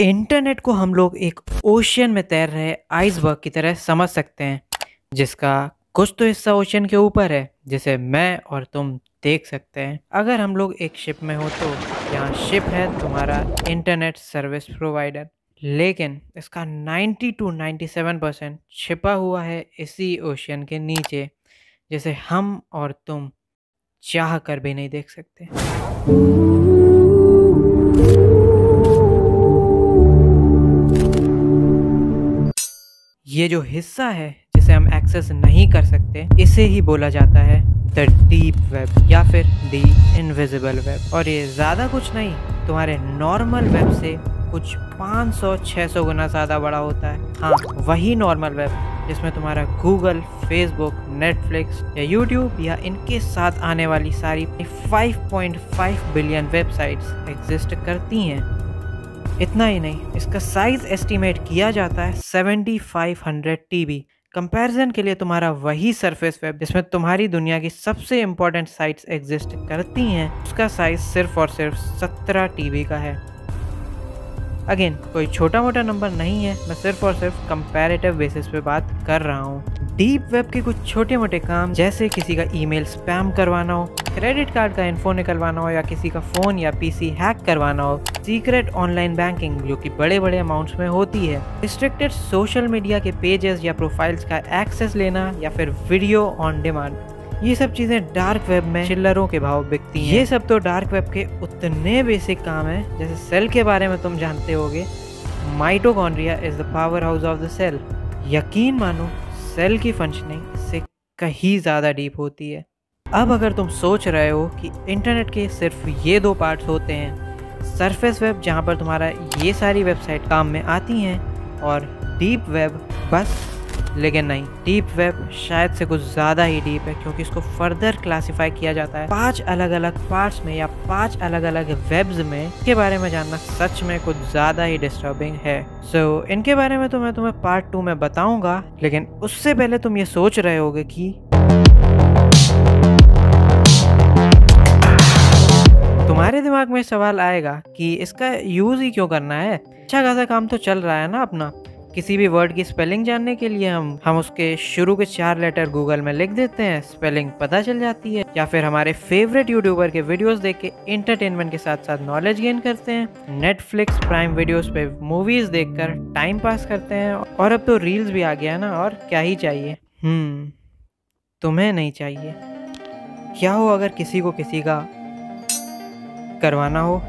Internet को हम लोग एक ओशियन में तैर रहे आइसबर्ग की तरह समझ सकते हैं, जिसका कुछ तो हिस्सा ओशियन के ऊपर है, जिसे मैं और तुम देख सकते हैं। अगर हम लोग एक शिप में हो तो यहाँ शिप है तुम्हारा इंटरनेट सर्विस प्रोवाइडर, लेकिन इसका 90 to 97% छिपा हुआ है इसी ओशियन के नीचे, जिसे हम और तुम चाह कर भी नहीं देख सकते। ये जो हिस्सा है जिसे हम एक्सेस नहीं कर सकते, इसे ही बोला जाता है द डीप वेब या फिर द इनविजिबल वेब। और ये ज़्यादा कुछ नहीं, तुम्हारे नॉर्मल वेब से कुछ 500-600 गुना ज़्यादा बड़ा होता है। हाँ, वही नॉर्मल वेब जिसमें तुम्हारा गूगल, फेसबुक, नेटफ्लिक्स या यूट्यूब या इनके साथ आने वाली सारी 5.5 बिलियन वेबसाइट्स एग्जिस्ट करती हैं। इतना ही नहीं, इसका साइज एस्टीमेट किया जाता है 7500 TB। कंपैरिजन के लिए तुम्हारा वही सरफेस वेब जिसमें तुम्हारी दुनिया की सबसे इम्पोर्टेंट साइट्स एग्जिस्ट करती हैं, उसका साइज सिर्फ और सिर्फ 17 TB का है। अगेन, कोई छोटा मोटा नंबर नहीं है, मैं सिर्फ और सिर्फ कंपैरेटिव बेसिस पे बात कर रहा हूँ। डीप वेब के कुछ छोटे मोटे काम, जैसे किसी का ईमेल स्पैम करवाना हो, क्रेडिट कार्ड का इन्फो निकलवाना हो, या किसी का फ़ोन या PC हैक करवाना हो, सीक्रेट ऑनलाइन बैंकिंग जो कि बड़े बड़े अमाउंट्स में होती है, रिस्ट्रिक्टेड सोशल मीडिया के पेजेस या प्रोफाइल्स का एक्सेस लेना, या फिर वीडियो ऑन डिमांड, ये सब चीज़ें डार्क वेब में चिल्लरों के भाव बिकती हैं। ये सब तो डार्क वेब के उतने बेसिक काम हैं, जैसे सेल के बारे में तुम जानते होगे, mitochondria is the power house of the cell. यकीन मानो, सेल की फंक्शनिंग से कहीं ज़्यादा डीप होती है। अब अगर तुम सोच रहे हो कि इंटरनेट के सिर्फ ये दो पार्ट्स होते हैं, सरफेस वेब जहाँ पर तुम्हारा ये सारी वेबसाइट काम में आती हैं, और डीप वेब बस, लेकिन नहीं, डीप वेब शायद से कुछ ज़्यादा ही डीप है, क्योंकि इसको फर्दर क्लासिफाई किया जाता है 5 अलग अलग पार्ट्स में या 5 अलग अलग वेब्स में। इसके बारे में जानना सच में कुछ ज़्यादा ही डिस्टर्बिंग है। इनके बारे में तो मैं तुम्हें पार्ट 2 में बताऊंगा, लेकिन उससे पहले तुम ये सोच रहे होगे कि तुम्हारे दिमाग में सवाल आएगा कि इसका यूज़ ही क्यों करना है, अच्छा खासा काम तो चल रहा है ना अपना। किसी भी वर्ड की स्पेलिंग जानने के लिए हम उसके शुरू के 4 लेटर गूगल में लिख देते हैं, स्पेलिंग पता चल जाती है। या फिर हमारे फेवरेट यूट्यूबर के वीडियोस देख के एंटरटेनमेंट के साथ साथ नॉलेज गेन करते हैं। नेटफ्लिक्स प्राइम वीडियोस पे मूवीज देखकर टाइम पास करते हैं। और अब तो रील्स भी आ गया ना, और क्या ही चाहिए। तुम्हें नहीं चाहिए। क्या हो अगर किसी को किसी का करवाना हो,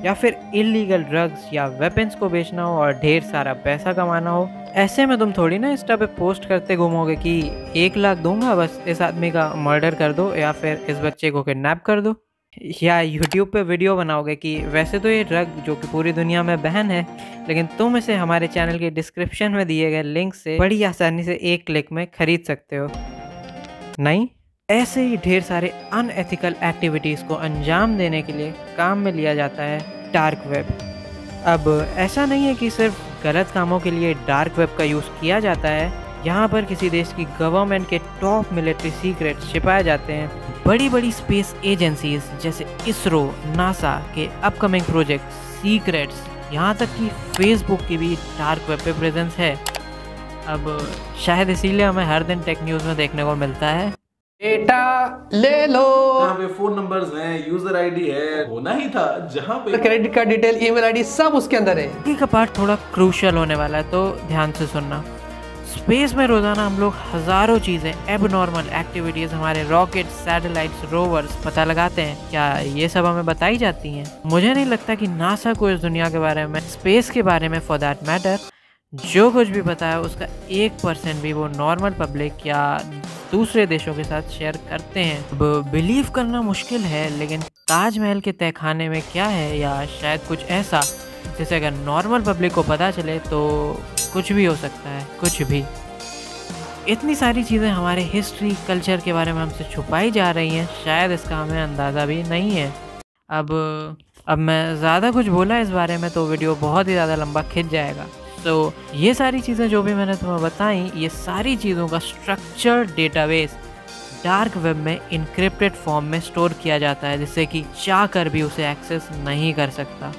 या फिर इलीगल ड्रग्स या वेपन्स को बेचना हो और ढेर सारा पैसा कमाना हो। ऐसे में तुम थोड़ी ना इंस्टा पे पोस्ट करते घूमोगे कि 1 लाख दूंगा, बस इस आदमी का मर्डर कर दो या फिर इस बच्चे को किडनैप कर दो। या यूट्यूब पे वीडियो बनाओगे कि वैसे तो ये ड्रग जो कि पूरी दुनिया में बैन है, लेकिन तुम इसे हमारे चैनल के डिस्क्रिप्शन में दिए गए लिंक से बड़ी आसानी से 1 क्लिक में खरीद सकते हो। नहीं, ऐसे ही ढेर सारे अनएथिकल एक्टिविटीज़ को अंजाम देने के लिए काम में लिया जाता है डार्क वेब। अब ऐसा नहीं है कि सिर्फ गलत कामों के लिए डार्क वेब का यूज़ किया जाता है। यहाँ पर किसी देश की गवर्नमेंट के टॉप मिलिट्री सीक्रेट्स छिपाए जाते हैं। बड़ी बड़ी स्पेस एजेंसीज जैसे इसरो, नासा के अपकमिंग प्रोजेक्ट सीक्रेट्स, यहाँ तक कि फेसबुक की भी डार्क वेब पे प्रेजेंस है। अब शायद इसीलिए हमें हर दिन टेक न्यूज़ में देखने को मिलता है, डेटा ले लो, जहाँ पे फोन नंबर्स हैं, यूजर आईडी है, होना ही था जहाँ पे credit card detail, email ID सब उसके अंदर है। आगे का पार्ट थोड़ा क्रूशियल होने वाला है, तो ध्यान से सुनना। स्पेस में रोजाना हम लोग हजारों चीजें, एबनॉर्मल एक्टिविटीज हमारे रॉकेट, सैटेलाइट्स, रोवर्स पता लगाते हैं। क्या ये सब हमें बताई जाती हैं? मुझे नहीं लगता कि नासा को इस दुनिया के बारे में, स्पेस के बारे में फॉर दैट मैटर, जो कुछ भी पता है उसका 1% भी वो नॉर्मल पब्लिक या दूसरे देशों के साथ शेयर करते हैं। अब बिलीव करना मुश्किल है, लेकिन ताजमहल के तहखाने में क्या है, या शायद कुछ ऐसा जैसे अगर नॉर्मल पब्लिक को पता चले तो कुछ भी हो सकता है, कुछ भी। इतनी सारी चीज़ें हमारे हिस्ट्री, कल्चर के बारे में हमसे छुपाई जा रही हैं, शायद इसका हमें अंदाज़ा भी नहीं है। अब मैं ज़्यादा कुछ बोला इस बारे में तो वीडियो बहुत ही ज़्यादा लंबा खिंच जाएगा। ये सारी चीज़ें जो भी मैंने तुम्हें बताई, ये सारी चीज़ों का स्ट्रक्चर्ड डेटाबेस डार्क वेब में इनक्रिप्टेड फॉर्म में स्टोर किया जाता है, जिससे कि चाह कर भी उसे एक्सेस नहीं कर सकता।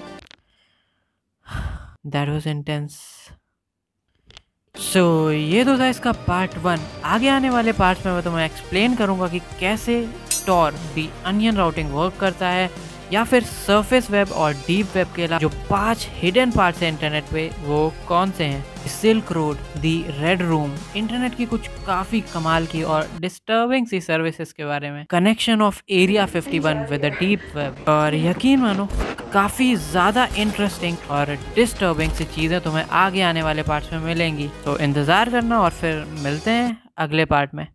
That was intense. सो ये तो था इसका पार्ट 1। आगे आने वाले पार्ट्स में मैं तुम्हें एक्सप्लेन करूंगा कि कैसे टॉर दी अनियन राउटिंग वर्क करता है, या फिर सरफेस वेब और डीप वेब के अलावा जो 5 हिडन पार्ट्स हैं इंटरनेट पे वो कौन से हैं। सिल्क रोड, दी रेड रूम, इंटरनेट की कुछ काफी कमाल की और डिस्टर्बिंग सी सर्विसेज के बारे में, connection of area 51 with the deep web, और यकीन मानो काफी ज्यादा इंटरेस्टिंग और डिस्टर्बिंग सी चीजें तुम्हें आगे आने वाले पार्ट्स में मिलेंगी। तो इंतजार करना और फिर मिलते हैं अगले पार्ट में।